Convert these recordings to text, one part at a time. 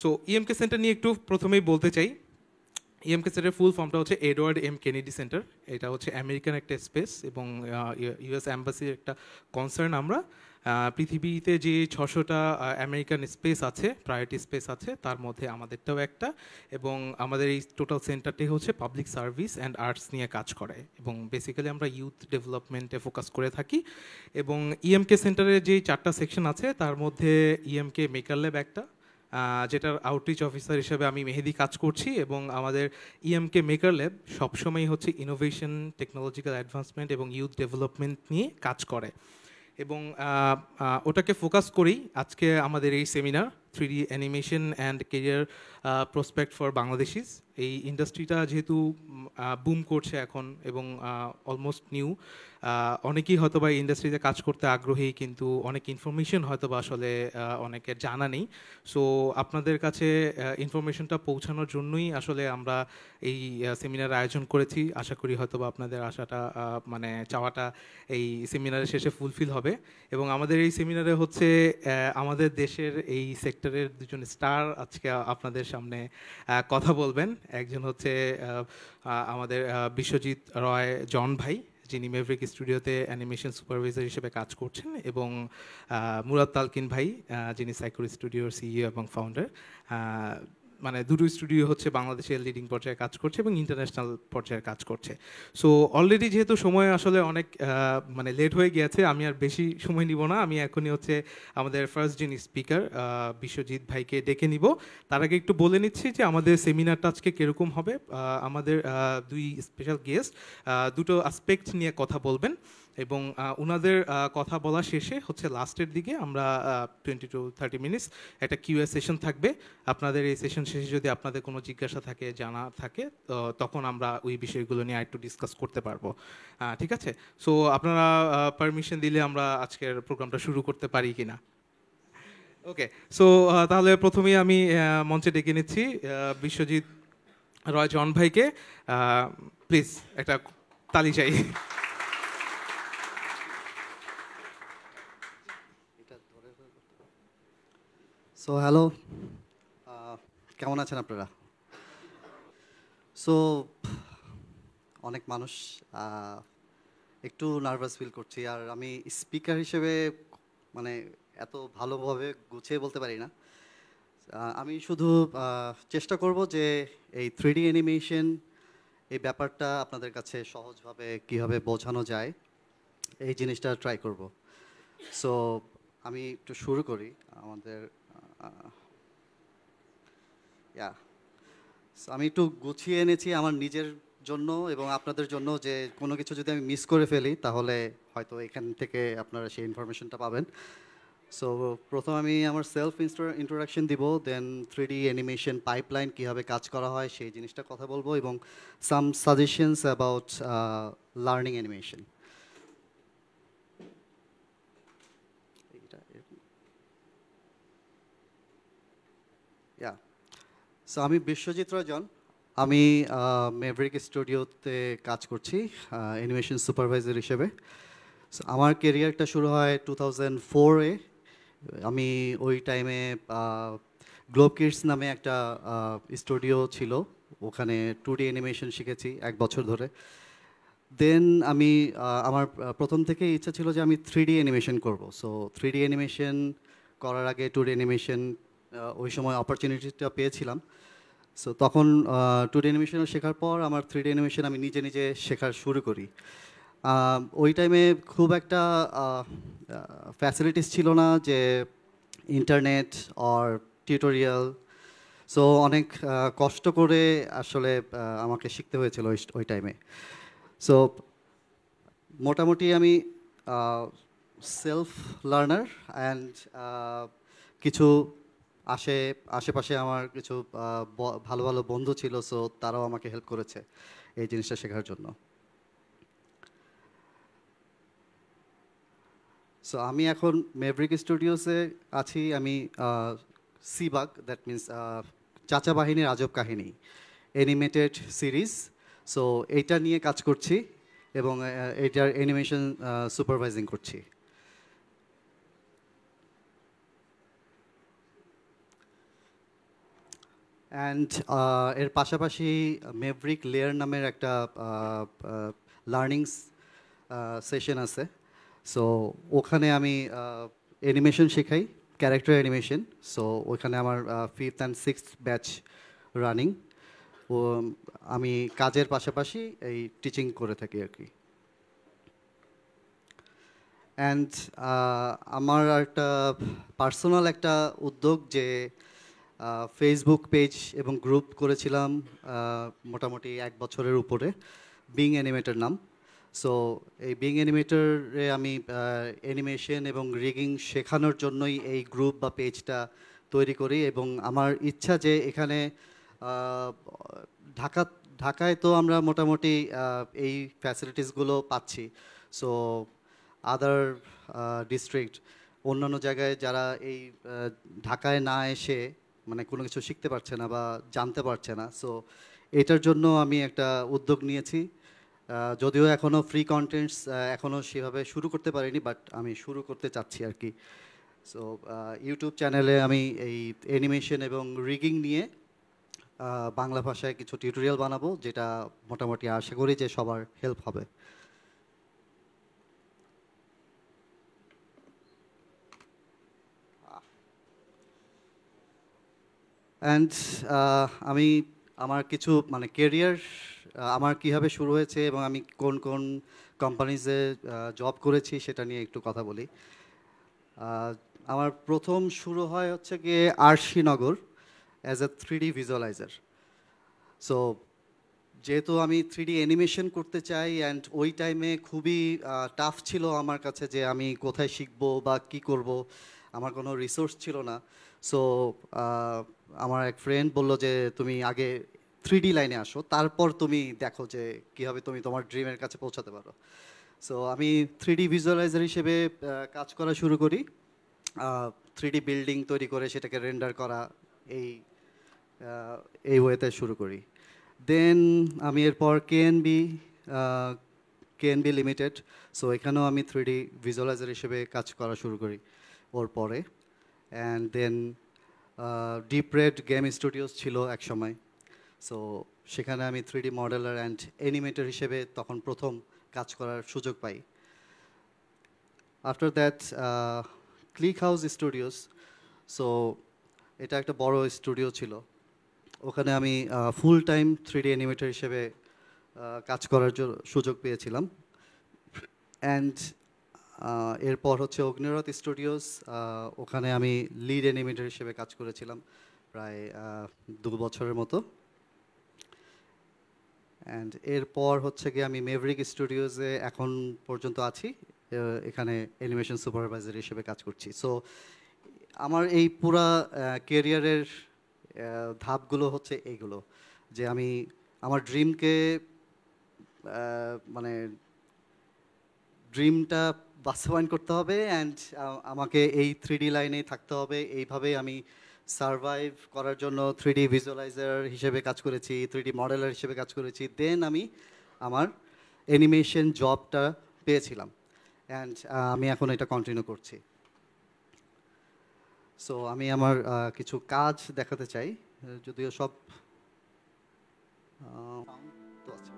So EMK centre নিয়ে একটু প্রথমেই বলতে চাই। ইএমকে সেন্টারের ফুল ফর্মটা হচ্ছে এডওয়ার্ড এম কেনেডি সেন্টার। এটা হচ্ছে আমেরিকান একটা স্পেস এবং ইউএস অ্যাম্বাসির একটা কনসার্ন। আমরা পৃথিবীতে যে 600টা আমেরিকান স্পেস আছে, প্রায়োরিটি স্পেস আছে, তার মধ্যে আমাদেরটাও একটা। এবং আমাদের এই টোটাল সেন্টারটি হচ্ছে পাবলিক সার্ভিস অ্যান্ড আর্টস নিয়ে কাজ করে এবং বেসিক্যালি আমরা ইউথ ডেভেলপমেন্টে ফোকাস করে থাকি। এবং ইএমকে সেন্টারের যেই 4টা সেকশন আছে তার মধ্যে ইএমকে মেকার ল্যাব একটা, যেটার আউটরিচ অফিসার হিসেবে আমি মেহেদি কাজ করছি। এবং আমাদের ইএমকে মেকার ল্যাব সবসময় হচ্ছে ইনোভেশন, টেকনোলজিক্যাল অ্যাডভান্সমেন্ট এবং ইউথ ডেভেলপমেন্ট নিয়ে কাজ করে। এবং ওটাকে ফোকাস করেই আজকে আমাদের এই seminar, 3D animation and career prospect for বাংলাদেশিস। এই ইন্ডাস্ট্রিটা যেহেতু বুম করছে এখন এবং অলমোস্ট নিউ, অনেকেই হয়তো বা এই ইন্ডাস্ট্রিতে কাজ করতে আগ্রহী, কিন্তু অনেক ইনফরমেশন হয়তো বা আসলে অনেকের জানা নেই। সো আপনাদের কাছে ইনফরমেশনটা পৌঁছানোর জন্যই আসলে আমরা এই সেমিনার আয়োজন করেছি। আশা করি হয়তো বা আপনাদের আশাটা, মানে চাওয়াটা এই সেমিনারের শেষে ফুলফিল হবে। এবং আমাদের এই সেমিনারে হচ্ছে আমাদের দেশের এই সেক্টরের দুজন স্টার আজকে আপনাদের সামনে কথা বলবেন। একজন হচ্ছে আমাদের বিশ্বজিৎ রয় জন ভাই, যিনি মেভরিক স্টুডিওতে অ্যানিমেশন সুপারভাইজার হিসেবে কাজ করছেন, এবং মুরাদ তালকিন ভাই, যিনি সাইকোর স্টুডিওর সিইও এবং ফাউন্ডার। মানে দুটো স্টুডিও হচ্ছে বাংলাদেশের লিডিং পর্যায়ে কাজ করছে এবং ইন্টারন্যাশনাল পর্যায়ে কাজ করছে। সো অলরেডি যেহেতু সময় আসলে অনেক মানে লেট হয়ে গিয়েছে, আমি আর বেশি সময় নিব না। আমি এখনই হচ্ছে আমাদের ফার্স্ট যিনি স্পিকার বিশ্বজিৎ ভাইকে ডেকে নিব। তার আগে একটু বলে নিচ্ছি যে আমাদের সেমিনারটা আজকে কীরকম হবে। আমাদের দুই স্পেশাল গেস্ট দুটো আসপেক্ট নিয়ে কথা বলবেন এবং ওনাদের কথা বলা শেষে হচ্ছে লাস্টের দিকে আমরা 20 to 30 মিনিটস একটা কিউএ সেশন থাকবে। আপনাদের এই সেশন শেষে যদি আপনাদের কোনো জিজ্ঞাসা থাকে, জানা থাকে, তখন আমরা ওই বিষয়গুলো নিয়ে আরেকটু ডিসকাস করতে পারবো। ঠিক আছে? সো আপনারা পারমিশন দিলে আমরা আজকের প্রোগ্রামটা শুরু করতে পারি কিনা। ওকে, সো তাহলে প্রথমেই আমি মঞ্চে ডেকে নিচ্ছি বিশ্বজিৎ রয় জন ভাইকে। প্লিজ একটা তালি চাই। সো হ্যালো, কেমন আছেন আপনারা? সো অনেক মানুষ, একটু নার্ভাস ফিল করছি। আর আমি স্পিকার হিসেবে মানে এত ভালোভাবে গুছিয়ে বলতে পারি না। আমি শুধু চেষ্টা করব যে এই 3D অ্যানিমেশন এই ব্যাপারটা আপনাদের কাছে সহজভাবে কীভাবে বোঝানো যায় এই জিনিসটা ট্রাই করব। সো আমি একটু শুরু করি আমাদের। আমি একটু গুছিয়ে এনেছি আমার নিজের জন্য এবং আপনাদের জন্য, যে কোনো কিছু যদি আমি মিস করে ফেলি তাহলে হয়তো এখান থেকে আপনারা সেই ইনফরমেশনটা পাবেন। সো প্রথম আমি আমার সেলফ ইন্ট্রোডাকশন দিব, দেন 3D অ্যানিমেশন পাইপলাইন কীভাবে কাজ করা হয় সেই জিনিসটা কথা বলবো, এবং some suggestions about learning animation. So আমি বিশ্বজিৎ রঞ্জন, আমি মেভরিক স্টুডিওতে কাজ করছি অ্যানিমেশন সুপারভাইজার হিসেবে। সো আমার কেরিয়ারটা শুরু হয় 2004-এ। আমি ওই টাইমে গ্লোব কিডস নামে একটা স্টুডিও ছিল, ওখানে 2D অ্যানিমেশন শিখেছি 1 বছর ধরে। দেন আমি আমার প্রথম থেকেই ইচ্ছা ছিল যে আমি 3D অ্যানিমেশন করব। সো 3D অ্যানিমেশন করার আগে 2D অ্যানিমেশন ওই সময় অপরচুনিটিটা পেয়েছিলাম। সো তখন 2D অ্যানিমেশন শেখার পর আমার 3D অ্যানিমেশন আমি নিজে নিজে শেখা শুরু করি। ওই টাইমে খুব একটা ফ্যাসিলিটিস ছিল না, যে ইন্টারনেট আর টিউটোরিয়াল। সো অনেক কষ্ট করে আসলে আমাকে শিখতে হয়েছিল ওই টাইমে। সো মোটামুটি আমি সেলফ লার্নার অ্যান্ড কিছু আশেপাশে আমার কিছু ভালো ভালো বন্ধু ছিল, সো তারাও আমাকে হেল্প করেছে এই জিনিসটা শেখার জন্য। সো আমি এখন মেভরিক স্টুডিওসে আছি। আমি সিবাগ, দ্যাট মিন্স চাচা বাহিনীর আজব কাহিনী অ্যানিমেটেড সিরিজ, সো এইটা নিয়ে কাজ করছি এবং এইটার অ্যানিমেশন সুপারভাইজিং করছি। অ্যান্ড এর পাশাপাশি মেভরিক লেয়ার নামের একটা লার্নিং সেশন আছে। সো ওখানে আমি অ্যানিমেশন শেখাই, ক্যারেক্টার অ্যানিমেশন। সো ওইখানে আমার 5th and 6th batch running. ও আমি কাজের পাশাপাশি এই টিচিং করে থাকি আর কি। অ্যান্ড আমার একটা পার্সোনাল একটা উদ্যোগ যে ফেসবুক পেজ এবং গ্রুপ করেছিলাম মোটামুটি 1 বছরের উপরে, বিং অ্যানিমেটর নাম। সো এই বিং অ্যানিমেটরে আমি অ্যানিমেশন এবং রিগিং শেখানোর জন্যই এই গ্রুপ বা পেজটা তৈরি করি। এবং আমার ইচ্ছা যে এখানে ঢাকায় তো আমরা মোটামুটি এই ফ্যাসিলিটিসগুলো পাচ্ছি। সো আদার ডিস্ট্রিক্ট, অন্যান্য জায়গায় যারা এই ঢাকায় না এসে মানে কোনো কিছু শিখতে পারছে না বা জানতে পারছে না, সো এটার জন্য আমি একটা উদ্যোগ নিয়েছি। যদিও এখনও ফ্রি কন্টেন্টস এখনও সেভাবে শুরু করতে পারিনি, বাট আমি শুরু করতে চাচ্ছি আর কি। সো ইউটিউব চ্যানেলে আমি এই অ্যানিমেশন এবং রিগিং নিয়ে বাংলা ভাষায় কিছু টিউটোরিয়াল বানাবো, যেটা মোটামুটি আশা করি যে সবার হেল্প হবে। অ্যান্ড আমি আমার কিছু মানে কেরিয়ার আমার কীভাবে শুরু হয়েছে এবং আমি কোন কোন কোম্পানিজে জব করেছি সেটা নিয়ে একটু কথা বলি। আমার প্রথম শুরু হয় হচ্ছে গিয়ে Arshinagar as a 3D visualiser. So যেহেতু আমি 3D অ্যানিমেশন করতে চাই, অ্যান্ড ওই টাইমে খুবই টাফ ছিল আমার কাছে যে আমি কোথায় শিখবো বা কি করব, আমার কোনো রিসোর্স ছিল না। সো আমার এক ফ্রেন্ড বলল যে তুমি আগে 3D লাইনে আসো, তারপর তুমি দেখো যে কীভাবে তুমি তোমার ড্রিমের কাছে পৌঁছাতে পারো। সো আমি 3D ভিজুয়ালাইজার হিসেবে কাজ করা শুরু করি। 3D বিল্ডিং তৈরি করে সেটাকে রেন্ডার করা, এই এই ওয়েতে শুরু করি। দেন আমি এরপর কেএনবি লিমিটেড, সো এখানেও আমি 3D ভিজুয়ালাইজার হিসেবে কাজ করা শুরু করি ওর পরে। And then Deep Red Game Studios ছিল এক সময়, সো সেখানে আমি 3D মডেলার অ্যান্ড অ্যানিমেটর হিসেবে তখন প্রথম কাজ করার সুযোগ পাই। After that Click House Studios, so এটা একটা বড় স্টুডিও ছিল, ওখানে আমি ফুল টাইম 3D অ্যানিমেটর হিসেবে কাজ করার সুযোগ পেয়েছিলাম। অ্যান্ড এরপর হচ্ছে অগ্নিরথ স্টুডিওস, ওখানে আমি লিড অ্যানিমেটর হিসেবে কাজ করেছিলাম প্রায় 2 বছরের মতো। অ্যান্ড এরপর হচ্ছে গিয়ে আমি মেভরিক স্টুডিওসে এখন পর্যন্ত আছি, এখানে অ্যানিমেশন সুপারভাইজার হিসেবে কাজ করছি। সো আমার এই পুরা কেরিয়ারের ধাপগুলো হচ্ছে এইগুলো, যে আমি আমার ড্রিমকে মানে ড্রিমটা বাস্তবায়ন করতে হবে, অ্যান্ড আমাকে এই 3D লাইনেই থাকতে হবে। এইভাবেই আমি সারভাইভ করার জন্য 3D ভিজুয়ালাইজার হিসেবে কাজ করেছি, 3D মডেলার হিসেবে কাজ করেছি। দেন আমি আমার অ্যানিমেশন জবটা পেয়েছিলাম, অ্যান্ড আমি এখন এটা কন্টিনিউ করছি। সো আমি আমার কিছু কাজ দেখাতে চাই, যদিও সব তো আছে।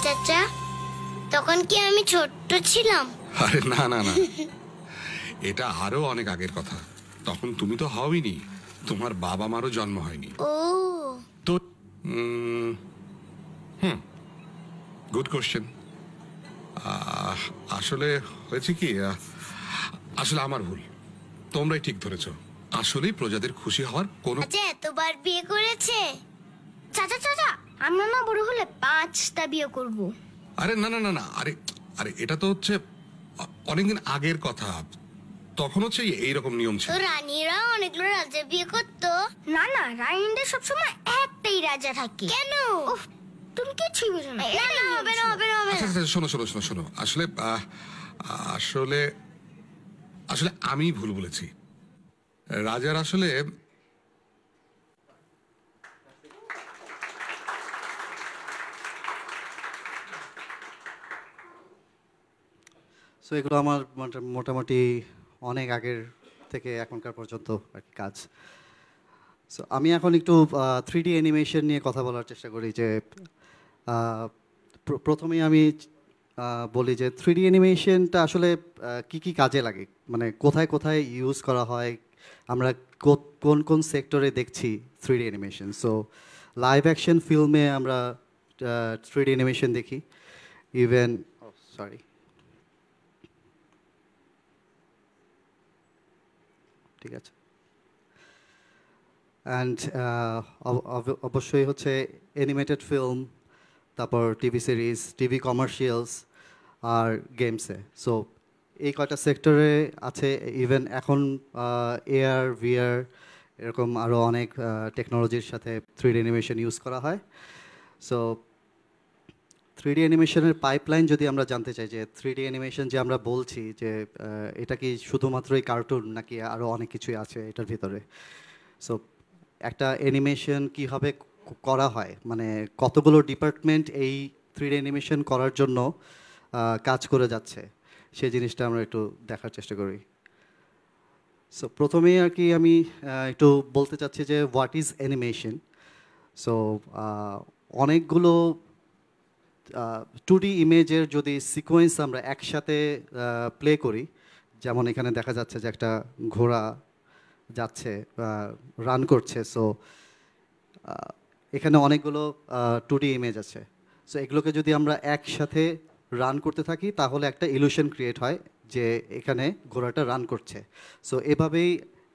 চাচা তখন কি আমি ছোট্ট ছিলাম? আরে না না না, এটা আরো অনেক আগের কথা। তখন তুমি তো হওনি, তোমার বাবা মারও জন্ম হয়নি। ও তো গুড কোশ্চেন। আসলে হয়েছে কি, আসলে আমার ভুল, তোমরাই ঠিক ধরেছো। আসলেই প্রজাদের খুশি হওয়ার কোনো চাচা এতবার বিয়ে করেছে। চাচা চাচা আমরা না বড় হলে 5টা বিয়ে করব। আরে না না না না, আরে আরে এটা তো হচ্ছে অনেকদিন আগের কথা। তখন হচ্ছে এইরকম নিয়ম তো ছিল। রানীরা অনেকগুলো রাজা বিয়ে করতো। না না, রানীদের সবসময় একটাই রাজা থাকে। কেন? তুমি কিছুই বুঝো না। না না, হবে না হবে না হবে আচ্ছা না। আচ্ছা, শোনো শোনো শোনো শোনো, আসলে আসলে আসলে আমি ভুল বলেছি। রাজার আসলে সো এগুলো আমার মোটামুটি অনেক আগের থেকে এখনকার পর্যন্ত আর কি কাজ। সো আমি এখন একটু 3D অ্যানিমেশন নিয়ে কথা বলার চেষ্টা করি। যে প্রথমেই আমি বলি যে 3D অ্যানিমেশনটা আসলে কি কি কাজে লাগে, মানে কোথায় কোথায় ইউজ করা হয়, আমরা কোন কোন সেক্টরে দেখছি 3D animation. So live action ফিল্মে আমরা 3D অ্যানিমেশন দেখি। ইভেন সরি, ঠিক আছে। অ্যান্ড অবশ্যই হচ্ছে অ্যানিমেটেড ফিল্ম, তারপর টিভি সিরিজ, টিভি কমার্শিয়ালস আর গেমসে। সো এই কয়টা সেক্টরে আছে। ইভেন এখন এআর ভিআর এরকম আরও অনেক টেকনোলজির সাথে 3D অ্যানিমেশন ইউজ করা হয়। সো 3D অ্যানিমেশনের পাইপলাইন যদি আমরা জানতে চাই, যে 3D অ্যানিমেশন যে আমরা বলছি যে এটা কি শুধুমাত্রই কার্টুন নাকি আরও অনেক কিছুই আছে এটার ভিতরে। সো একটা অ্যানিমেশন কীভাবে করা হয়, মানে কতগুলো ডিপার্টমেন্ট এই 3D অ্যানিমেশন করার জন্য কাজ করে যাচ্ছে, সেই জিনিসটা আমরা একটু দেখার চেষ্টা করি। সো প্রথমেই আর কি আমি একটু বলতে চাচ্ছি যে হোয়াট ইজ অ্যানিমেশন। সো অনেকগুলো 2D ইমেজের যদি সিকোয়েন্স আমরা একসাথে প্লে করি, যেমন এখানে দেখা যাচ্ছে যে একটা ঘোড়া যাচ্ছে, রান করছে। সো এখানে অনেকগুলো 2D ইমেজ আছে। সো এগুলোকে যদি আমরা একসাথে রান করতে থাকি তাহলে একটা ইলুশন ক্রিয়েট হয় যে এখানে ঘোড়াটা রান করছে। সো এভাবেই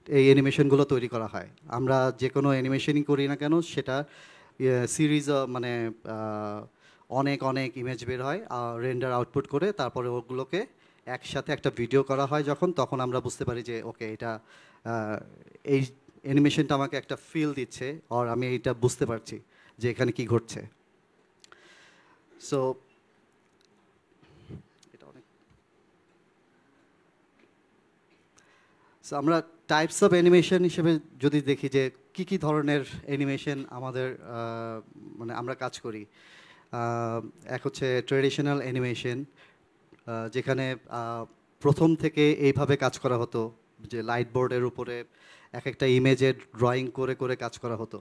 এই অ্যানিমেশনগুলো তৈরি করা হয়। আমরা যে কোনো অ্যানিমেশনই করি না কেন, সেটা সিরিজ মানে অনেক অনেক ইমেজ বের হয়, রেন্ডার আউটপুট করে তারপরে ওগুলোকে একসাথে একটা ভিডিও করা হয় যখন, তখন আমরা বুঝতে পারি যে ওকে এটা এই অ্যানিমেশনটা আমাকে একটা ফিল দিচ্ছে, আর আমি এইটা বুঝতে পারছি যে এখানে কি ঘটছে। সো এটা অনেক সো আমরা টাইপস অফ অ্যানিমেশন হিসেবে যদি দেখি যে কি কি ধরনের অ্যানিমেশন আমাদের মানে আমরা কাজ করি। এক হচ্ছে ট্রেডিশনাল অ্যানিমেশন, যেখানে প্রথম থেকে এইভাবে কাজ করা হতো যে লাইট বোর্ডের উপরে এক একটা ইমেজে ড্রয়িং করে করে কাজ করা হতো।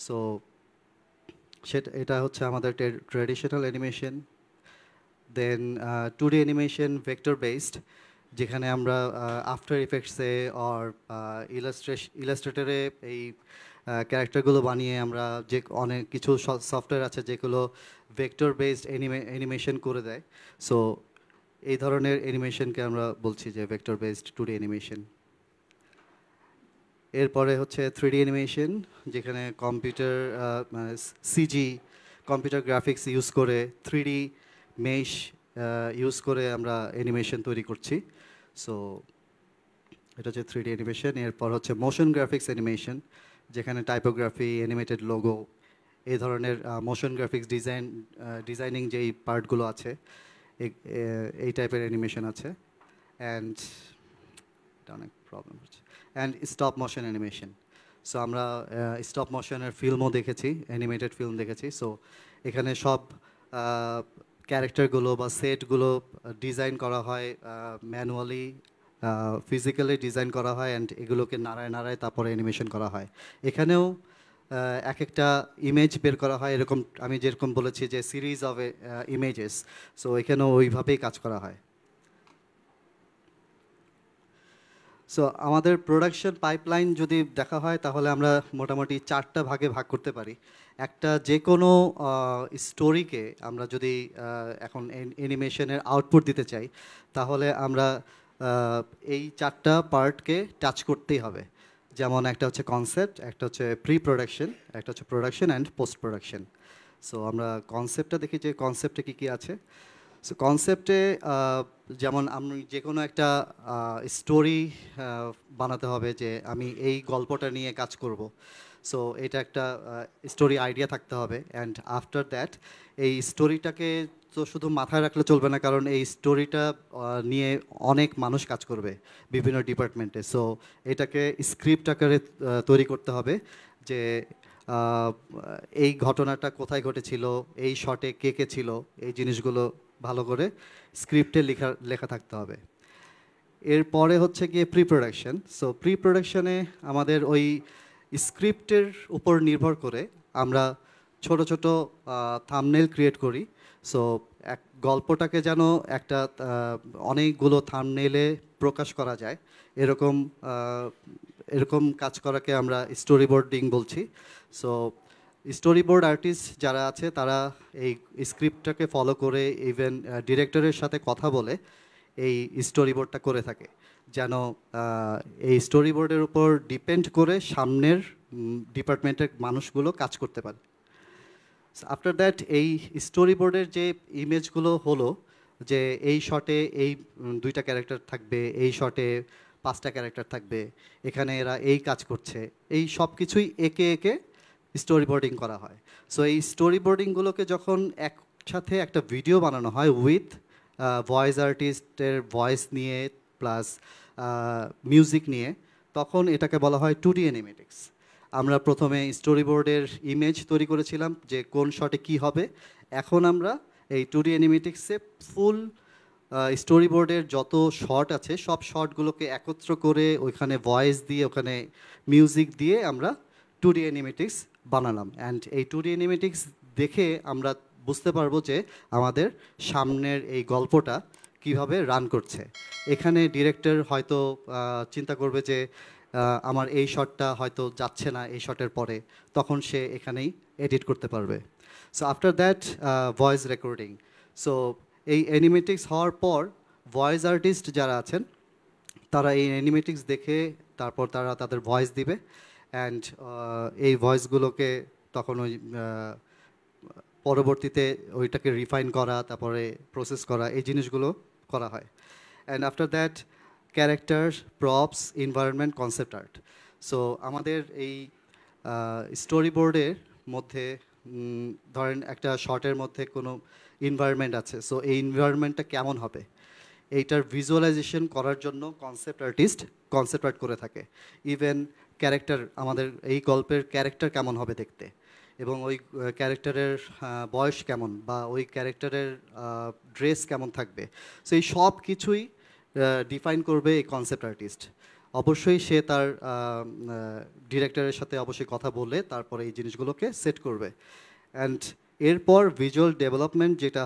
সো এটা হচ্ছে আমাদের ট্রেডিশনাল অ্যানিমেশন। দেন 2D অ্যানিমেশন ভেক্টর বেসড, যেখানে আমরা আফটার ইফেক্টসে আর ইলাস্ট্রেটরে এই ক্যারেক্টারগুলো বানিয়ে আমরা যে অনেক কিছু সফটওয়্যার আছে যেগুলো ভেক্টর বেসড অ্যানিমেশন করে দেয়। সো এই ধরনের অ্যানিমেশনকে আমরা বলছি যে ভেক্টর বেসড 2D অ্যানিমেশন। এরপরে হচ্ছে 3D অ্যানিমেশন, যেখানে computer CG computer graphics use করে 3D মেশ ইউজ করে আমরা অ্যানিমেশন তৈরি করছি। সো এটা হচ্ছে 3D অ্যানিমেশন। এরপর হচ্ছে মোশন গ্রাফিক্স অ্যানিমেশন, যেখানে টাইপোগ্রাফি, অ্যানিমেটেড লোগো, এই ধরনের মোশন গ্রাফিক্স ডিজাইনিং যেই পার্টগুলো আছে এই টাইপের অ্যানিমেশন আছে। অ্যান্ড এটা অনেক প্রবলেম হচ্ছে। And stop motion animation. So আমরা স্টপ মোশনের ফিল্মও দেখেছি, অ্যানিমেটেড ফিল্ম দেখেছি। সো এখানে সব ক্যারেক্টারগুলো বা সেটগুলো ডিজাইন করা হয় ম্যানুয়ালি, ফিজিক্যালি ডিজাইন করা হয়, অ্যান্ড এগুলোকে নাড়ায় নাড়ায় তারপরে অ্যানিমেশন করা হয়। এখানেও এক একটা ইমেজ বের করা হয়, এরকম আমি যেরকম বলেছি যে সিরিজ অফ ইমেজেস, সো এখানেও ওইভাবেই কাজ করা হয়। সো আমাদের প্রোডাকশন পাইপলাইন যদি দেখা হয় তাহলে আমরা মোটামুটি 4টা ভাগে ভাগ করতে পারি। একটা যে কোনো স্টোরিকে আমরা যদি এখন অ্যানিমেশনের আউটপুট দিতে চাই তাহলে আমরা এই 4টা পার্টকে টাচ করতেই হবে। যেমন একটা হচ্ছে কনসেপ্ট, একটা হচ্ছে প্রি প্রোডাকশন, একটা হচ্ছে production and post production. So আমরা কনসেপ্টটা দেখি যে কনসেপ্টে কী কী আছে। সো কনসেপ্টে যেমন আমি যে কোনো একটা স্টোরি বানাতে হবে যে আমি এই গল্পটা নিয়ে কাজ করব। সো এটা একটা স্টোরি আইডিয়া থাকতে হবে, অ্যান্ড আফটার দ্যাট এই স্টোরিটাকে তো শুধু মাথায় রাখলে চলবে না, কারণ এই স্টোরিটা নিয়ে অনেক মানুষ কাজ করবে বিভিন্ন ডিপার্টমেন্টে। সো এটাকে স্ক্রিপ্ট আকারে তৈরি করতে হবে যে এই ঘটনাটা কোথায় ঘটেছিল, এই শটে কে কে ছিল, এই জিনিসগুলো ভালো করে স্ক্রিপ্টে লেখা থাকতে হবে। এরপরে হচ্ছে গিয়ে প্রি প্রোডাকশন। সো প্রি প্রোডাকশনে আমাদের ওই স্ক্রিপ্টের উপর নির্ভর করে আমরা ছোট ছোট থাম্বনেল ক্রিয়েট করি। সো এক গল্পটাকে যেন একটা অনেকগুলো থাম্বনেলে প্রকাশ করা যায়, এরকম এরকম কাজ করাকে আমরা স্টোরি বোর্ডিং বলছি। সো স্টোরি বোর্ড আর্টিস্ট যারা আছে তারা এই স্ক্রিপ্টটাকে ফলো করে ইভেন ডিরেক্টরের সাথে কথা বলে এই স্টোরি বোর্ডটা করে থাকে, যেন এই স্টোরি বোর্ডের উপর ডিপেন্ড করে সামনের ডিপার্টমেন্টের মানুষগুলো কাজ করতে পারে। আফটার দ্যাট এই স্টোরি বোর্ডের যে ইমেজগুলো হলো যে এই শটে এই 2টা ক্যারেক্টার থাকবে, এই শটে 5টা ক্যারেক্টার থাকবে, এখানে এরা এই কাজ করছে, এই সব কিছুই একে একে স্টোরি বোর্ডিং করা হয়। সো এই স্টোরি বোর্ডিংগুলোকে যখন একসাথে একটা ভিডিও বানানো হয় উইথ ভয়েস আর্টিস্টের ভয়েস নিয়ে প্লাস মিউজিক নিয়ে, তখন এটাকে বলা হয় 2D অ্যানিমেটিক্স। আমরা প্রথমে স্টোরি বোর্ডের ইমেজ তৈরি করেছিলাম যে কোন শটে কি হবে, এখন আমরা এই 2D অ্যানিমেটিক্সে ফুল স্টোরি বোর্ডের যত শট আছে সব শটগুলোকে একত্র করে ওইখানে ভয়েস দিয়ে ওখানে মিউজিক দিয়ে আমরা 2D অ্যানিমেটিক্স বানালাম। অ্যান্ড এই 2D অ্যানিমেটিক্স দেখে আমরা বুঝতে পারবো যে আমাদের সামনের এই গল্পটা কিভাবে রান করছে। এখানে ডিরেক্টর হয়তো চিন্তা করবে যে আমার এই শটটা হয়তো যাচ্ছে না এই শটের পরে, তখন সে এখানেই এডিট করতে পারবে। So after that voice recording. So এই অ্যানিমেটিক্স হওয়ার পর ভয়েস আর্টিস্ট যারা আছেন তারা এই অ্যানিমেটিক্স দেখে তারপর তারা তাদের ভয়েস দিবে, অ্যান্ড এই ভয়েসগুলোকে তখন ওই পরবর্তীতে ওইটাকে রিফাইন করা, তারপরে প্রসেস করা, এই জিনিসগুলো করা হয়। And after that character, props, environment, concept art. So আমাদের এই স্টোরি বোর্ডের মধ্যে ধরেন একটা শর্টের মধ্যে কোনো এনভায়রনমেন্ট আছে, সো এই এনভায়রনমেন্টটা কেমন হবে এইটার ভিজুয়ালাইজেশন করার জন্য কনসেপ্ট আর্টিস্ট কনসেপ্ট আর্ট করে থাকে। ইভেন ক্যারেক্টার, আমাদের এই গল্পের ক্যারেক্টার কেমন হবে দেখতে, এবং ওই ক্যারেক্টারের বয়স কেমন বা ওই ক্যারেক্টারের ড্রেস কেমন থাকবে, সো এই সব কিছুই ডিফাইন করবে এই কনসেপ্ট আর্টিস্ট। অবশ্যই সে তার ডিরেক্টরের সাথে অবশ্যই কথা বলে তারপরে এই জিনিসগুলোকে সেট করবে। অ্যান্ড এরপর ভিজুয়াল ডেভেলপমেন্ট যেটা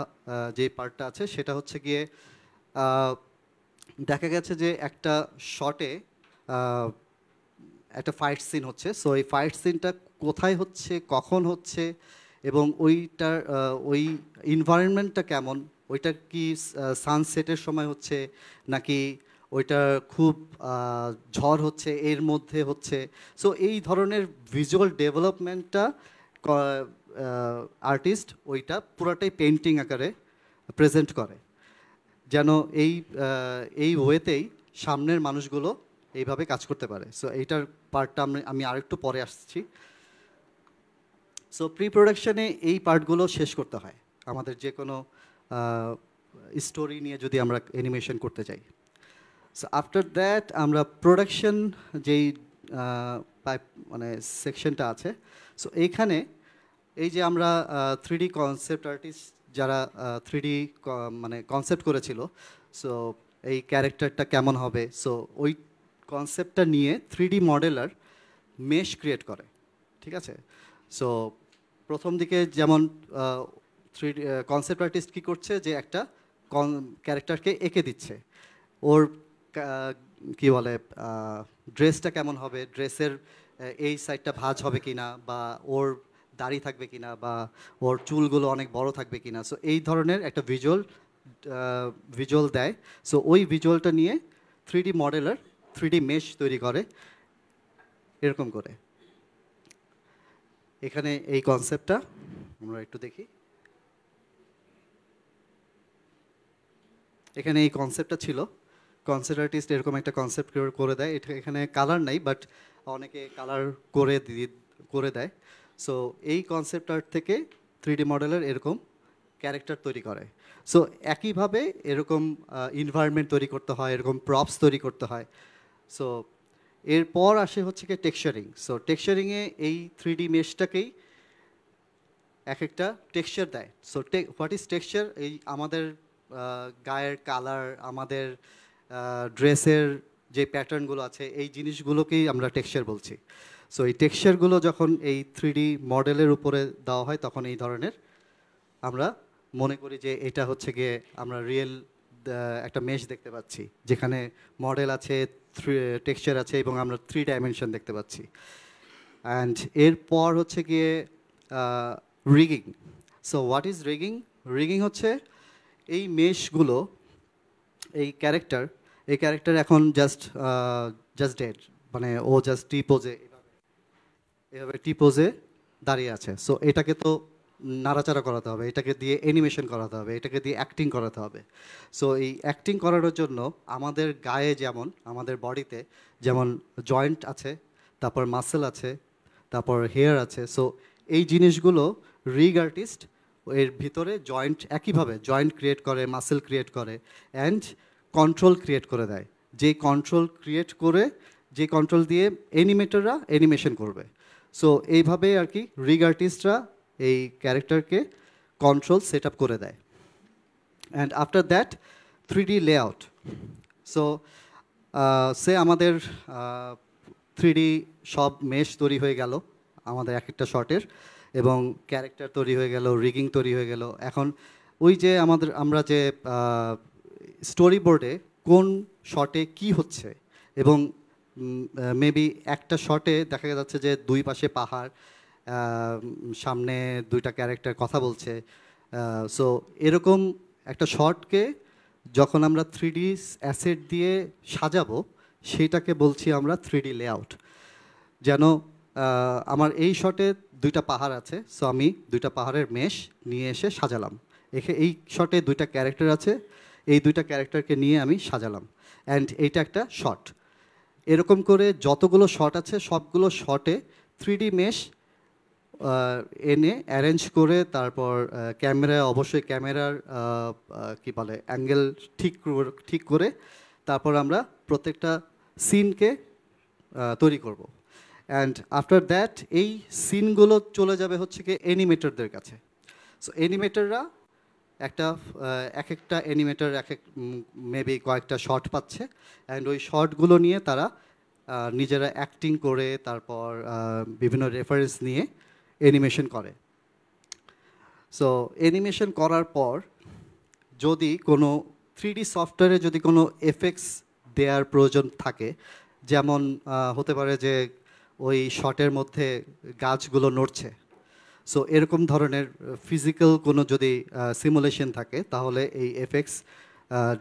যে পার্টটা আছে সেটা হচ্ছে গিয়ে দেখা গেছে যে একটা শটে একটা ফাইট সিন হচ্ছে, সো এই ফাইট সিনটা কোথায় হচ্ছে, কখন হচ্ছে, এবং ওইটার ওই এনভায়রনমেন্টটা কেমন, ওইটা কি সানসেটের সময় হচ্ছে নাকি ওইটা খুব ঝড় হচ্ছে এর মধ্যে হচ্ছে। সো এই ধরনের ভিজুয়াল ডেভেলপমেন্টটা আর্টিস্ট ওইটা পুরাটাই পেন্টিং আকারে প্রেজেন্ট করে, যেন এই ওয়েতেই সামনের মানুষগুলো এইভাবে কাজ করতে পারে। সো এইটার পার্টটা আমি আরেকটু পরে আসছি। সো প্রি প্রোডাকশানে এই পার্টগুলো শেষ করতে হয় আমাদের যে কোনো স্টোরি নিয়ে যদি আমরা অ্যানিমেশন করতে চাই। সো আফটার দ্যাট আমরা প্রোডাকশন যেই মানে সেকশনটা আছে, সো এইখানে এই যে আমরা 3D কনসেপ্ট আর্টিস্ট যারা 3D মানে কনসেপ্ট করেছিল, সো এই ক্যারেক্টারটা কেমন হবে, সো ওই কনসেপ্টটা নিয়ে 3D মডেলার মেশ ক্রিয়েট করে। ঠিক আছে? সো প্রথম দিকে যেমন থ্রি কনসেপ্ট আর্টিস্ট কী করছে, যে একটা ক্যারেক্টারকে এঁকে দিচ্ছে, ওর কি বলে ড্রেসটা কেমন হবে, ড্রেসের এই সাইডটা ভাঁজ হবে কিনা, বা ওর দাড়ি থাকবে কিনা, বা ওর চুলগুলো অনেক বড় থাকবে কিনা। সো এই ধরনের একটা ভিজুয়াল দেয়। সো ওই ভিজুয়ালটা নিয়ে 3D মডেলার 3D মেশ তৈরি করে এরকম করে। এখানে এই কনসেপ্টটা আমরা একটু দেখি। এখানে এই কনসেপ্টটা ছিল, কনসেপ্ট আর্টিস্ট এরকম একটা কনসেপ্ট করে দেয়। এটা এখানে কালার নাই, বাট অনেকে কালার করে দেয়। সো এই কনসেপ্ট আর্ট থেকে 3D মডেলের এরকম ক্যারেক্টার তৈরি করে। সো একইভাবে এরকম এনভায়রনমেন্ট তৈরি করতে হয়, এরকম প্রপস তৈরি করতে হয়। সো এরপর আসে হচ্ছে কি টেক্সচারিং। সো টেক্সচারিংয়ে এই 3D মেশটাকেই এক একটা টেক্সচার দেয়। So what is texture? এই আমাদের গায়ের কালার, আমাদের ড্রেসের যে প্যাটার্নগুলো আছে, এই জিনিসগুলোকেই আমরা টেক্সচার বলছি। সো এই টেক্সচারগুলো যখন এই 3D মডেলের উপরে দেওয়া হয়, তখন এই ধরনের আমরা মনে করি যে এটা হচ্ছে গিয়ে আমরা রিয়েল একটা মেশ দেখতে পাচ্ছি, যেখানে মডেল আছে, টেক্সচার আছে, এবং আমরা 3 ডাইমেনশন দেখতে পাচ্ছি। অ্যান্ড এরপর হচ্ছে গিয়ে rigging. So what is rigging? Rigging হচ্ছে এই মেশগুলো, এই ক্যারেক্টার এখন জাস্ট ডেড, মানে ও জাস্ট এভাবে টিপোজে দাঁড়িয়ে আছে। সো এটাকে তো নাড়াচাড়া করাতে হবে, এটাকে দিয়ে অ্যানিমেশন করাতে হবে, এটাকে দিয়ে অ্যাক্টিং করাতে হবে। সো এই অ্যাক্টিং করানোর জন্য আমাদের গায়ে, যেমন আমাদের বডিতে যেমন জয়েন্ট আছে, তারপর মাসেল আছে, তারপর হেয়ার আছে। সো এই জিনিসগুলো রিগ আর্টিস্ট এর ভিতরে জয়েন্ট, একইভাবে জয়েন্ট ক্রিয়েট করে, মাসেল ক্রিয়েট করে, অ্যান্ড কন্ট্রোল ক্রিয়েট করে দেয়। যে কন্ট্রোল দিয়ে অ্যানিমেটররা অ্যানিমেশন করবে। সো এইভাবে আর কি রিগ আর্টিস্টরা এই ক্যারেক্টারকে কন্ট্রোল সেট আপ করে দেয়। And after that 3D layout. So সে আমাদের 3D সব মেশ তৈরি হয়ে গেল আমাদের এক একটা শটের, এবং ক্যারেক্টার তৈরি হয়ে গেল, রিগিং তৈরি হয়ে গেল। এখন ওই যে আমরা যে স্টোরি বোর্ডে কোন শটে কি হচ্ছে, এবং মেবি একটা শটে দেখা যাচ্ছে যে দুই পাশে পাহাড়, সামনে দুইটা ক্যারেক্টার কথা বলছে। সো এরকম একটা শটকে যখন আমরা 3D অ্যাসেট দিয়ে সাজাবো, সেটাকে বলছি আমরা 3D লেআউট। যেন আমার এই শটে দুইটা পাহাড় আছে, সো আমি দুইটা পাহাড়ের মেশ নিয়ে এসে সাজালাম। এই শটে দুইটা ক্যারেক্টার আছে, এই দুইটা ক্যারেক্টারকে নিয়ে আমি সাজালাম, অ্যান্ড এইটা একটা শট। এরকম করে যতগুলো শট আছে, সবগুলো শটে 3D মেশ এনে অ্যারেঞ্জ করে, তারপর অবশ্যই ক্যামেরার কি বলে অ্যাঙ্গেল ঠিক করে, তারপর আমরা প্রত্যেকটা সিনকে তৈরি করব। অ্যান্ড আফটার দ্যাট এই সিনগুলো চলে যাবে হচ্ছে কি অ্যানিমেটরদের কাছে। সো অ্যানিমেটররা এক একটা অ্যানিমেটর মেবি কয়েকটা শট পাচ্ছে, অ্যান্ড ওই শটগুলো নিয়ে তারা নিজেরা অ্যাক্টিং করে, তারপর বিভিন্ন রেফারেন্স নিয়ে অ্যানিমেশন করে। সো অ্যানিমেশন করার পর যদি কোনো 3D সফটওয়্যারে যদি কোনো এফেক্টস দেওয়ার প্রয়োজন থাকে, যেমন হতে পারে যে ওই শটের মধ্যে গাছগুলো নড়ছে, সো এরকম ধরনের ফিজিক্যাল কোনো যদি সিমুলেশন থাকে, তাহলে এই এফেক্টস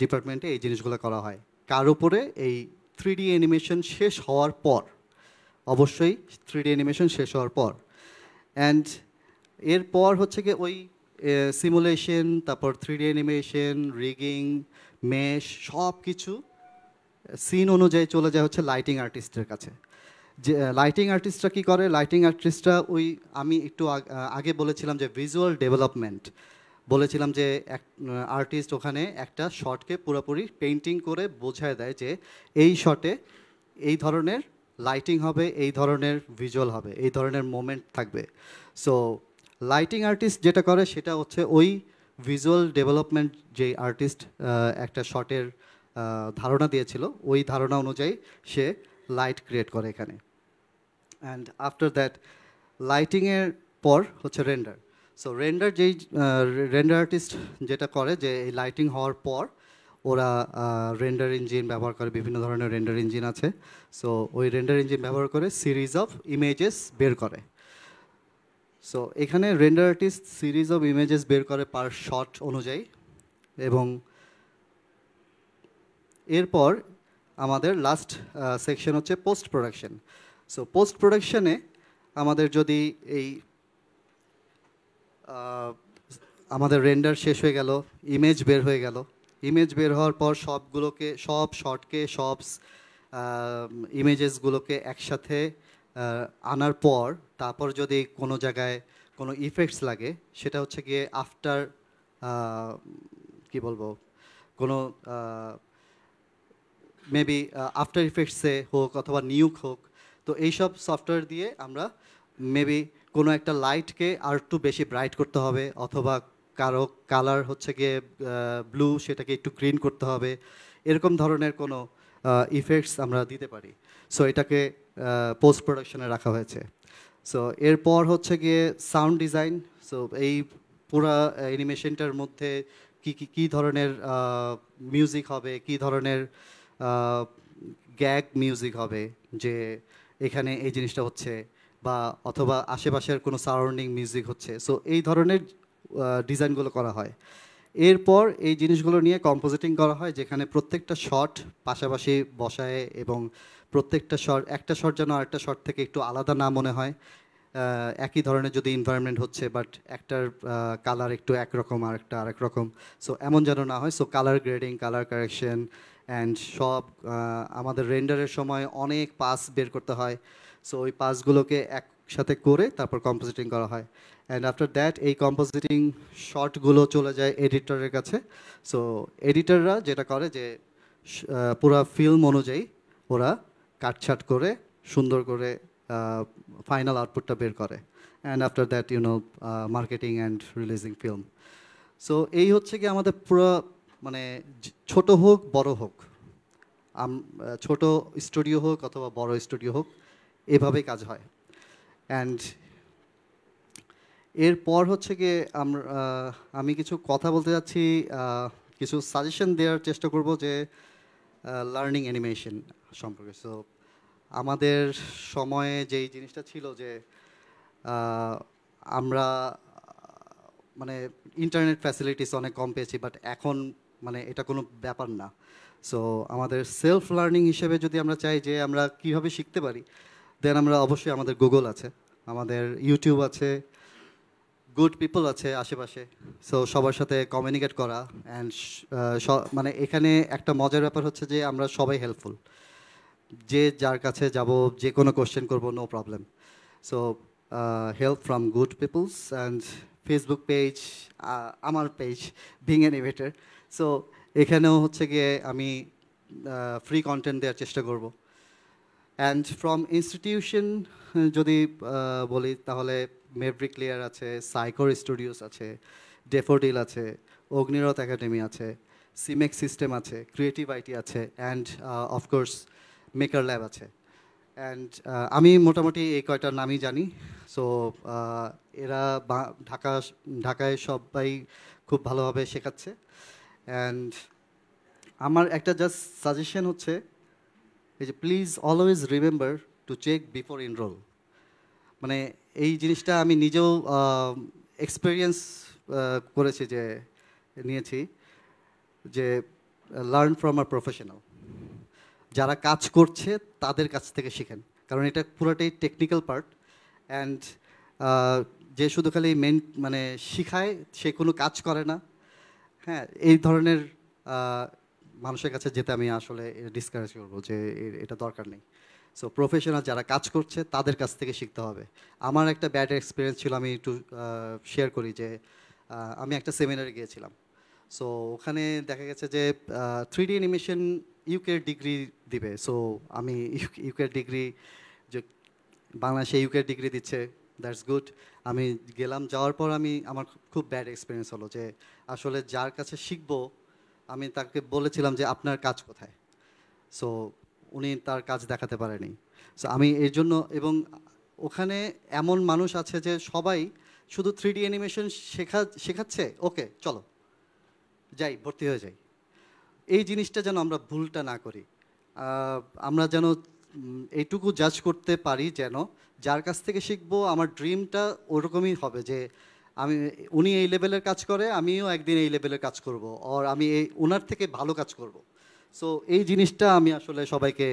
ডিপার্টমেন্টে এই জিনিসগুলো করা হয়। কার উপরে? এই 3D অ্যানিমেশন শেষ হওয়ার পর, অবশ্যই 3D অ্যানিমেশন শেষ হওয়ার পর। অ্যান্ড এরপর হচ্ছে কি ওই সিমুলেশন, তারপর 3D অ্যানিমেশন, রিগিং, মেশ, সব কিছু সিন অনুযায়ী চলে যায় হচ্ছে লাইটিং আর্টিস্টের কাছে। যে লাইটিং আর্টিস্টরা কী করে? লাইটিং আর্টিস্টরা ওই আমি একটু আগে বলেছিলাম যে ভিজুয়াল ডেভেলপমেন্ট, বলেছিলাম যে আর্টিস্ট ওখানে একটা শটকে পুরোপুরি পেইন্টিং করে বোঝায় দেয় যে এই শটে এই ধরনের লাইটিং হবে, এই ধরনের ভিজুয়াল হবে, এই ধরনের মোমেন্ট থাকবে। সো লাইটিং আর্টিস্ট যেটা করে সেটা হচ্ছে ওই ভিজুয়াল ডেভেলপমেন্ট যে আর্টিস্ট একটা শটের ধারণা দিয়েছিল, ওই ধারণা অনুযায়ী সে লাইট ক্রিয়েট করে এখানে। অ্যান্ড আফটার দ্যাট লাইটিংয়ের পর হচ্ছে render. So render render artist যেটা করে যে এই লাইটিং হওয়ার পর ওরা রেন্ডার ইঞ্জিন ব্যবহার করে, বিভিন্ন ধরনের রেন্ডার ইঞ্জিন আছে। সো ওই রেন্ডার ইঞ্জিন ব্যবহার করে সিরিজ অফ ইমেজেস বের করে। সো এখানে render artist series of images বের করে পার শট অনুযায়ী, এবং এরপর আমাদের লাস্ট সেকশন হচ্ছে পোস্ট প্রোডাকশন। সো পোস্ট প্রোডাকশনে আমাদের যদি এই আমাদের রেন্ডার শেষ হয়ে গেল, ইমেজ বের হয়ে গেল, ইমেজ বের হওয়ার পর সব শর্টকে সব ইমেজেসগুলোকে একসাথে আনার পর তারপর যদি কোনো জায়গায় কোনো ইফেক্টস লাগে, সেটা হচ্ছে গিয়ে আফটার কি বলবো, কোনো মেবি আফটার ইফেক্টসে হোক অথবা নিউক হোক, তো এইসব সফটওয়্যার দিয়ে আমরা মেবি কোনো একটা লাইটকে আর একটু বেশি ব্রাইট করতে হবে, অথবা কারো কালার হচ্ছে গিয়ে ব্লু, সেটাকে একটু গ্রিন করতে হবে, এরকম ধরনের কোনো ইফেক্টস আমরা দিতে পারি। সো এটাকে পোস্ট প্রোডাকশনে রাখা হয়েছে। সো এরপর হচ্ছে গিয়ে সাউন্ড ডিজাইন। সো এই পুরা অ্যানিমেশনটার মধ্যে কী ধরনের মিউজিক হবে, কী ধরনের গ্যাগ মিউজিক হবে, যে এখানে এই জিনিসটা হচ্ছে, বা অথবা আশেপাশের কোনো সারাউন্ডিং মিউজিক হচ্ছে। সো এই ধরনের ডিজাইনগুলো করা হয়। এরপর এই জিনিসগুলো নিয়ে কম্পোজিটিং করা হয়, যেখানে প্রত্যেকটা শট পাশাপাশি বসায় এবং প্রত্যেকটা শট, একটা শট যেন আরেকটা শট থেকে একটু আলাদা না মনে হয়। একই ধরনের যদি এনভায়রনমেন্ট হচ্ছে, বাট একটার কালার একটু একরকম আরেকটা আরেক রকম, সো এমন যেন না হয়। So colour grading, colour correction and সব আমাদের রেন্ডারের সময় অনেক পাস বের করতে হয়। সো ওই পাসগুলোকে একসাথে করে তারপর কম্পোজিটিং করা হয়। অ্যান্ড আফটার দ্যাট এই কম্পোজিটিং শর্টগুলো চলে যায় এডিটরের কাছে। সো এডিটররা যেটা করে যে পুরা ফিল্ম অনুযায়ী ওরা কাটছাট করে সুন্দর করে ফাইনাল আউটপুটটা বের করে। And after that marketing and releasing film. So এই হচ্ছে কি আমাদের পুরো, মানে ছোট হোক বড় হোক, ছোট স্টুডিও হোক অথবা বড় স্টুডিও হোক, এভাবেই কাজ হয়। অ্যান্ড এরপর হচ্ছে গিয়ে আমি কিছু কথা বলতে যাচ্ছি, কিছু সাজেশন দেওয়ার চেষ্টা করব যে লার্নিং অ্যানিমেশন সম্পর্কে। সো আমাদের সময়ে যেই জিনিসটা ছিল যে আমরা মানে ইন্টারনেট ফ্যাসিলিটিস অনেক কম পেয়েছি, বাট এখন মানে এটা কোনো ব্যাপার না। সো আমাদের সেলফ লার্নিং হিসেবে যদি আমরা চাই যে আমরা কীভাবে শিখতে পারি, দেন আমরা অবশ্যই, আমাদের গুগল আছে, আমাদের ইউটিউব আছে, গুড পিপল আছে আশেপাশে। সো সবার সাথে কমিউনিকেট করা অ্যান্ড মানে এখানে একটা মজার ব্যাপার হচ্ছে যে আমরা সবাই হেল্পফুল, যে যার কাছে যাব, যে কোনো কোশ্চেন করবো, no problem. So help from good peoples and Facebook page, আমার পেজ বিং অ্যানিমেটর। সো এখানেও হচ্ছে গিয়ে আমি ফ্রি কন্টেন্ট দেওয়ার চেষ্টা করব। অ্যান্ড ফ্রম ইনস্টিটিউশন যদি বলি, তাহলে মেভরিক লেয়ার আছে, সাইকোর স্টুডিওস আছে, ডেফোডিল আছে, অগ্নিরথ একাডেমি আছে, সিমেক সিস্টেম আছে, ক্রিয়েটিভ আইটি আছে, অ্যান্ড অফকোর্স মেকার ল্যাব আছে। অ্যান্ড আমি মোটামুটি এই কয়টার নামই জানি। সো এরা ঢাকায় সবাই খুব ভালোভাবে শেখাচ্ছে। অ্যান্ড আমার একটা জাস্ট সাজেশন হচ্ছে এই যে please always remember to check before enrol. মানে এই জিনিসটা আমি নিজেও এক্সপিরিয়েন্স করেছি, যে নিয়েছি, যে লার্ন ফ্রম আ প্রফেশনাল। যারা কাজ করছে তাদের কাছ থেকে শিখেন, কারণ এটা পুরোটাই টেকনিক্যাল পার্ট। অ্যান্ড যে শুধু খালি মানে শিখায়, সে কোনো কাজ করে না। হ্যাঁ, এই ধরনের মানুষের কাছে যেতে আমি আসলে ডিসকারেজ করবো যে এটা দরকার নেই। সো প্রফেশনাল যারা কাজ করছে তাদের কাছ থেকে শিখতে হবে। আমার একটা ব্যাড এক্সপিরিয়েন্স ছিল, আমি একটু শেয়ার করি যে আমি একটা সেমিনারে গিয়েছিলাম। সো ওখানে দেখা গেছে যে 3D অ্যানিমেশন ইউকের ডিগ্রি দিবে। সো আমি ইউকের ডিগ্রি, যে বাংলাদেশে ইউকের ডিগ্রি দিচ্ছে, দ্যাটস গুড। আমি গেলাম, যাওয়ার পর আমার খুব ব্যাড এক্সপিরিয়েন্স হলো যে আসলে যার কাছে শিখবো, আমি তাকে বলেছিলাম যে আপনার কাজ কোথায়। সো উনি তার কাজ দেখাতে পারেনি। সো আমি এর জন্য, এবং ওখানে এমন মানুষ আছে যে সবাই শুধু 3D অ্যানিমেশন শেখাচ্ছে, ওকে চলো যাই ভর্তি হয়ে যাই। এই জিনিসটা যেন আমরা ভুলটা না করি। আমরা যেন এইটুকু জাজ করতে পারি যেন যার কাছ থেকে শিখবো আমার ড্রিমটা ওরকমই হবে যে উনি এই লেভেলের কাজ করে, আমিও একদিন এই লেভেলের কাজ করব, আর আমি ওনার থেকে ভালো কাজ করব। সো এই জিনিসটা আমি আসলে সবাইকে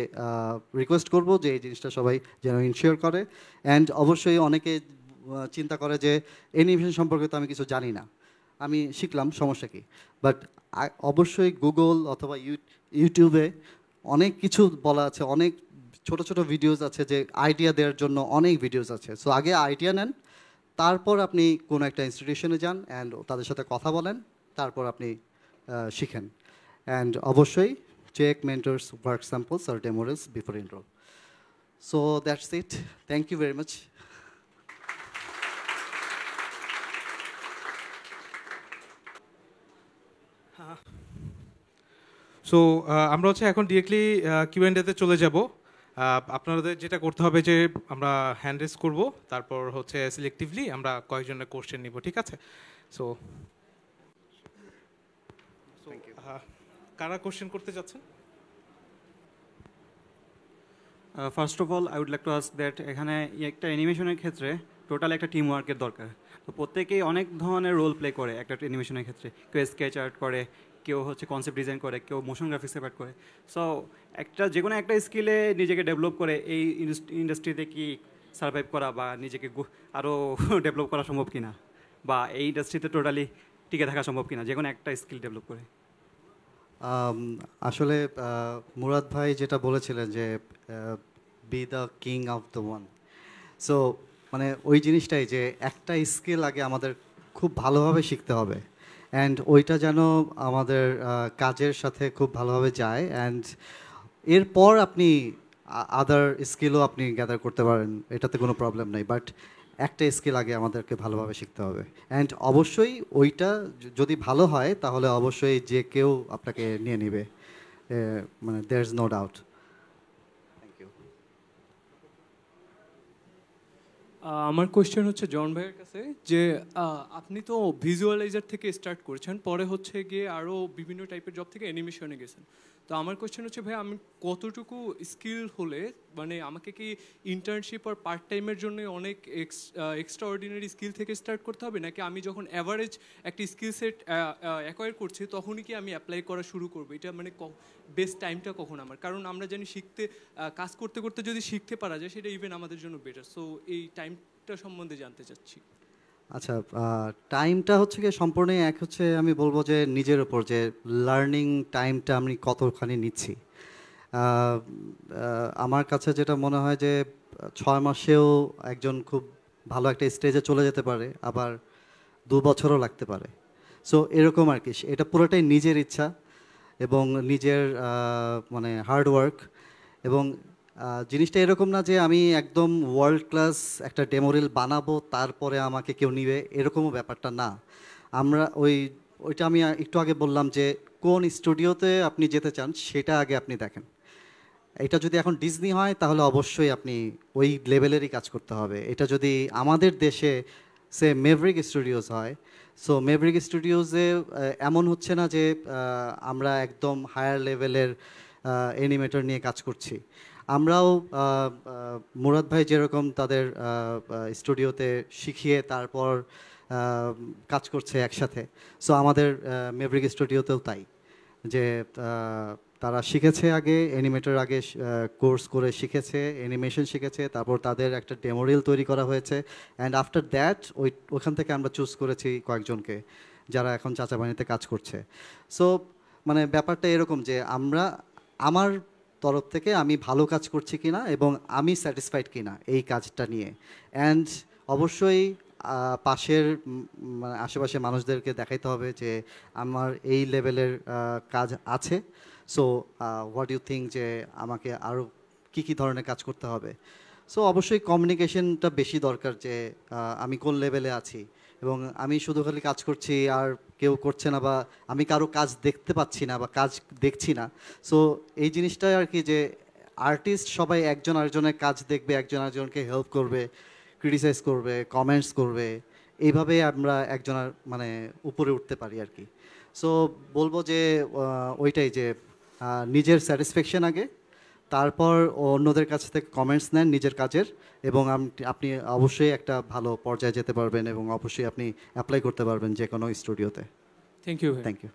রিকোয়েস্ট করব যে এই জিনিসটা সবাই যেন ইনশিওর করে। অ্যান্ড অবশ্যই অনেকে চিন্তা করে যে অ্যানিমেশন সম্পর্কে তো আমি কিছু জানি না, আমি শিখলাম সমস্যা কি, বাট অবশ্যই গুগল অথবা ইউটিউবে অনেক কিছু বলা আছে, অনেক ছোট ছোট ভিডিওস আছে যে আইডিয়া দেওয়ার জন্য অনেক ভিডিওস আছে। সো আগে আইডিয়া নেন, তারপর আপনি কোনো একটা ইনস্টিটিউশনে যান অ্যান্ড তাদের সাথে কথা বলেন, তারপর আপনি শিখেন। অ্যান্ড অবশ্যই চেক মেন্টরস ওয়ার্ক স্যাম্পলস আর demo reels before enroll. So that's it, thank you very much. So আমরা হচ্ছে এখন ডিরেক্টলি কিউএনডেতে চলে যাব। আপনাদের যেটা করতে হবে যে আমরা হ্যান্ড রেজ করবো, তারপর হচ্ছে সিলেক্টিভলি আমরা কয়েকজনের কোশ্চেন নিব, ঠিক আছে? সো কারা কোশ্চেন করতে যাচ্ছেন? First of all I would like to ask that এখানে একটা অ্যানিমেশনের ক্ষেত্রে টোটাল একটা টিম ওয়ার্কের দরকার। তো প্রত্যেকেই অনেক ধরনের রোল প্লে করে একটা অ্যানিমেশনের ক্ষেত্রে। কেউ স্কেচ আর্ট করে, কেউ হচ্ছে কনসেপ্ট ডিজাইন করে, কেউ মোশন গ্রাফিক্সে পার্ট করে। সো যে কোনো একটা স্কিলে নিজেকে ডেভেলপ করে এই ইন্ডাস্ট্রিতে কি সার্ভাইভ করা বা নিজেকে আরও ডেভেলপ করা সম্ভব কিনা, বা এই ইন্ডাস্ট্রিতে টোটালি টিকে থাকা সম্ভব কিনা, যে কোনো একটা স্কিল ডেভেলপ করে। আসলে মুরাদ ভাই যেটা বলেছিলেন যে B the king of the one, so মানে ওই জিনিসটাই যে একটা স্কিল আগে আমাদের খুব ভালোভাবে শিখতে হবে, অ্যান্ড ওইটা যেন আমাদের কাজের সাথে খুব ভালোভাবে যায়, অ্যান্ড এরপর আপনি আদার স্কিলও আপনি গ্যাদার করতে পারেন, এটাতে কোনো প্রবলেম নেই। বাট একটা স্কিল আগে আমাদেরকে ভালোভাবে শিখতে হবে, অ্যান্ড অবশ্যই ওইটা যদি ভালো হয় তাহলে অবশ্যই যে কেউ আপনাকে নিয়ে নেবে, মানে there is no doubt. Thank you. আমার কোয়েশ্চেন হচ্ছে জন ভাইয়ের কাছে যে আপনি তো ভিজুয়ালাইজার থেকে স্টার্ট করেছেন, পরে হচ্ছে গিয়ে আরও বিভিন্ন টাইপের জব থেকে অ্যানিমেশনে গেছেন। তো আমার কোয়েশ্চেন হচ্ছে ভাই, আমি কতটুকু স্কিল হলে, মানে আমাকে কি ইন্টার্নশিপ আর পার্ট টাইমের জন্য অনেক এক্সট্রা অর্ডিনারি স্কিল থেকে স্টার্ট করতে হবে, নাকি আমি যখন অ্যাভারেজ একটা স্কিল সেট অ্যাকোয়ার করছি তখনই কি আমি অ্যাপ্লাই করা শুরু করবো? এটা মানে বেস্ট টাইমটা কখন আমার? কারণ আমরা জানি কাজ করতে করতে যদি শিখতে পারা যায় সেটা ইভেন আমাদের জন্য বেটার। সো এই টাইমটা সম্বন্ধে জানতে চাচ্ছি। আচ্ছা, টাইমটা হচ্ছে কি সম্পূর্ণই এক, হচ্ছে আমি বলবো যে নিজের ওপর যে লার্নিং টাইমটা আমি কতখানি নিচ্ছি। আমার কাছে যেটা মনে হয় যে 6 মাসেও একজন খুব ভালো একটা স্টেজে চলে যেতে পারে, আবার 2 বছরও লাগতে পারে। সো এরকম আর কি, এটা পুরোটাই নিজের ইচ্ছা এবং নিজের মানে হার্ড ওয়ার্ক। এবং জিনিসটা এরকম না যে আমি একদম ওয়ার্ল্ড ক্লাস একটা ডেমোরিল বানাবো তারপরে আমাকে কেউ নিবে, এরকমও ব্যাপারটা না। ওইটা আমি একটু আগে বললাম যে কোন স্টুডিওতে আপনি যেতে চান সেটা আগে আপনি দেখেন। এটা যদি এখন ডিজনি হয় তাহলে অবশ্যই আপনি ওই লেভেলেরই কাজ করতে হবে। এটা যদি আমাদের দেশে সে মেভরিক স্টুডিওস হয়, সো মেভরিক স্টুডিওসে এমন হচ্ছে না যে আমরা একদম হায়ার লেভেলের অ্যানিমেটর নিয়ে কাজ করছি। আমরাও মুরাদ ভাই যেরকম তাদের স্টুডিওতে শিখিয়ে তারপর কাজ করছে একসাথে, সো আমাদের মেভরিক স্টুডিওতেও তাই, যে তারা শিখেছে আগে অ্যানিমেটর, আগে কোর্স করে শিখেছে, অ্যানিমেশন শিখেছে, তারপর তাদের একটা ডেমোরিল তৈরি করা হয়েছে, অ্যান্ড আফটার দ্যাট ওইখান থেকে আমরা চুজ করেছি কয়েকজনকে যারা এখন চাচাবানিতে কাজ করছে। সো মানে ব্যাপারটা এরকম যে আমার তরফ থেকে আমি ভালো কাজ করছি কিনা এবং আমি স্যাটিসফাইড কিনা এই কাজটা নিয়ে, অ্যান্ড অবশ্যই পাশের মানে আশেপাশে মানুষদেরকে দেখাইতে হবে যে আমার এই লেভেলের কাজ আছে। সো হোয়াট ইউ থিঙ্ক যে আমাকে আরও কী ধরনের কাজ করতে হবে। সো অবশ্যই কমিউনিকেশনটা বেশি দরকার, যে আমি কোন লেভেলে আছি এবং আমি শুধু খালি কাজ করছি আর কেউ করছে না, বা আমি কারো কাজ দেখতে পাচ্ছি না বা কাজ দেখছি না। সো এই জিনিসটা আর কি, যে আর্টিস্ট সবাই একজন আরেকজনের কাজ দেখবে, একজন আরেকজনকে হেল্প করবে, ক্রিটিসাইজ করবে, কমেন্টস করবে, এইভাবে আমরা একজনের মানে উপরে উঠতে পারি আর কি। সো বলবো যে ওইটাই যে নিজের স্যাটিসফ্যাকশন আগে, তারপর অন্যদের কাছ থেকে কমেন্টস নেন নিজের কাজের, এবং আপনি অবশ্যই একটা ভালো পর্যায়ে যেতে পারবেন এবং অবশ্যই আপনি অ্যাপ্লাই করতে পারবেন যে কোনো স্টুডিওতে। Thank you. Thank you.